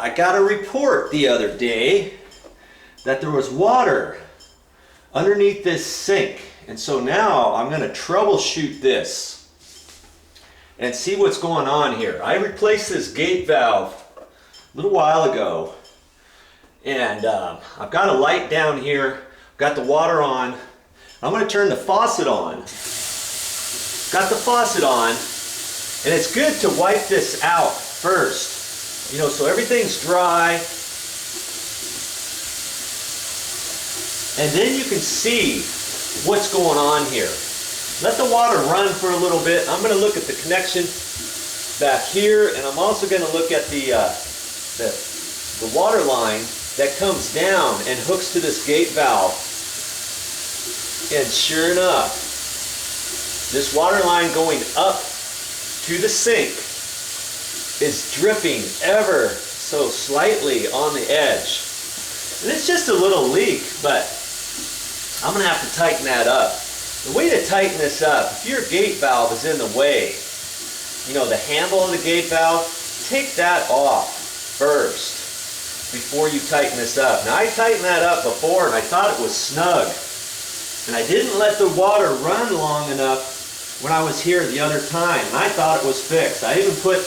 I got a report the other day that there was water underneath this sink. And so now I'm going to troubleshoot this and see what's going on here. I replaced this gate valve a little while ago. And I've got a light down here, got the water on. I'm going to turn the faucet on. Got the faucet on, and it's good to wipe this out first, you know, so everything's dry. And then you can see what's going on here. Let the water run for a little bit. I'm going to look at the connection back here, and I'm also going to look at the water line that comes down and hooks to this gate valve. And sure enough, this water line going up to the sink is dripping ever so slightly on the edge. And it's just a little leak, but I'm going to have to tighten that up. The way to tighten this up, if your gate valve is in the way, you know, the handle of the gate valve, take that off first before you tighten this up. Now I tightened that up before and I thought it was snug. And I didn't let the water run long enough when I was here the other time. And I thought it was fixed. I even put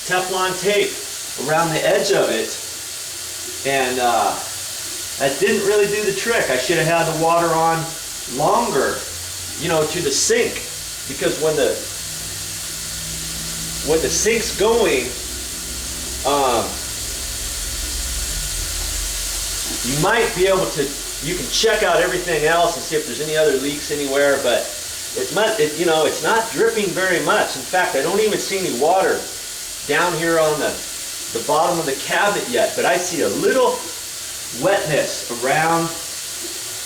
Teflon tape around the edge of it. And that didn't really do the trick. I should have had the water on longer, you know, to the sink. Because when the sink's going, you might be able to, you can check out everything else and see if there's any other leaks anywhere, but you know, it's not dripping very much. In fact, I don't even see any water down here on the bottom of the cabinet yet, but I see a little wetness around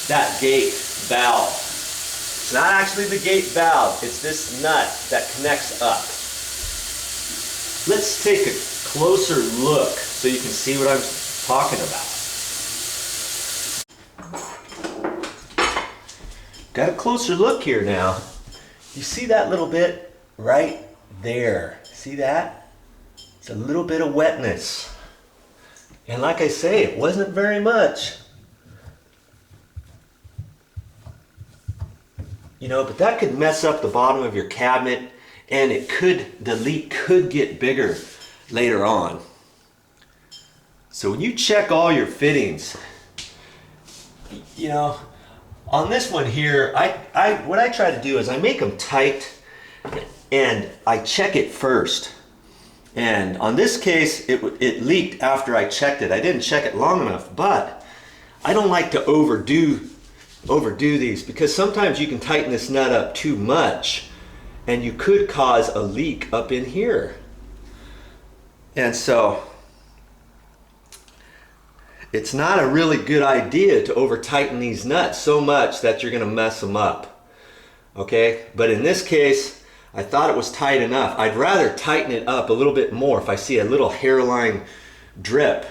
that gate valve. It's not actually the gate valve, it's this nut that connects up. Let's take a closer look so you can see what I'm talking about. Got a closer look here now. You see that little bit right there? See that? It's a little bit of wetness. And like I say, it wasn't very much. You know, but that could mess up the bottom of your cabinet, and the leak could get bigger later on. So when you check all your fittings, you know, on this one here, what I try to do is I make them tight and I check it first. And on this case, it leaked after I checked it. I didn't check it long enough, but I don't like to overdo these, because sometimes you can tighten this nut up too much and you could cause a leak up in here. And so it's not a really good idea to over tighten these nuts so much that you're going to mess them up. Okay, but in this case I thought it was tight enough. I'd rather tighten it up a little bit more if I see a little hairline drip,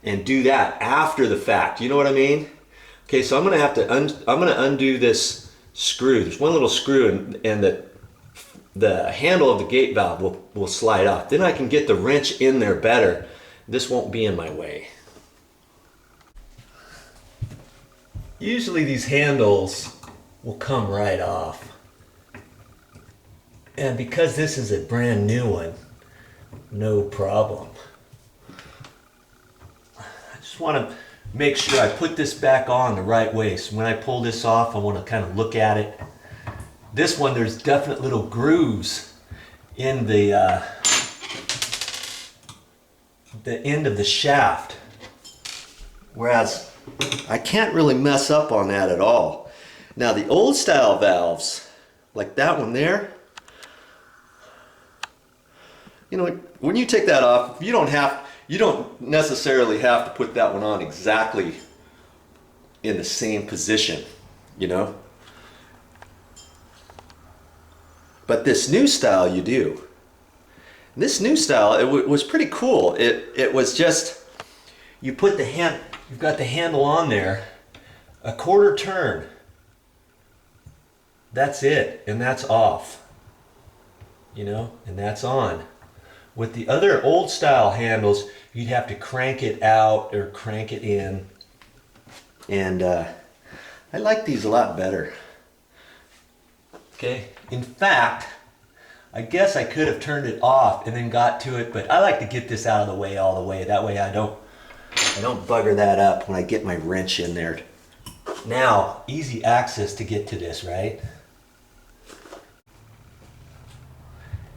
and do that after the fact. You know what I mean? Okay, so I'm going to have to I'm going to undo this screw. There's one little screw, and the handle of the gate valve will slide off. Then I can get the wrench in there better. This won't be in my way. Usually these handles will come right off. And because this is a brand new one, no problem. I just want to make sure I put this back on the right way. So when I pull this off, I want to kind of look at it. This one, there's definite little grooves in the end of the shaft. Whereas I can't really mess up on that at all. Now the old style valves, like that one there, you know, when you take that off, you don't necessarily have to put that one on exactly in the same position, you know. But this new style you do. And this new style, it was pretty cool. It was just, you put the hand, you've got the handle on there, a quarter turn. That's it, and that's off. You know, and that's on. With the other old style handles, you'd have to crank it out or crank it in. And I like these a lot better. Okay, in fact, I guess I could have turned it off and then got to it, but I like to get this out of the way all the way. That way I don't bugger that up when I get my wrench in there. Now, easy access to get to this, right?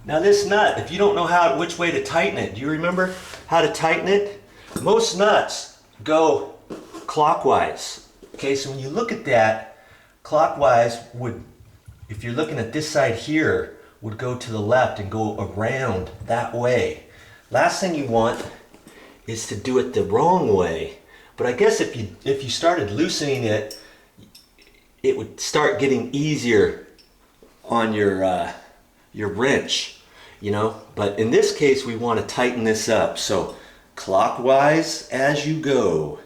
Now this nut, if you don't know which way to tighten it, do you remember how to tighten it? Most nuts go clockwise. Okay, so when you look at that, clockwise would, if you're looking at this side here, would go to the left and go around that way. Last thing you want is to do it the wrong way. But I guess if you started loosening it, it would start getting easier on your wrench, you know. But in this case, we want to tighten this up. So clockwise as you go.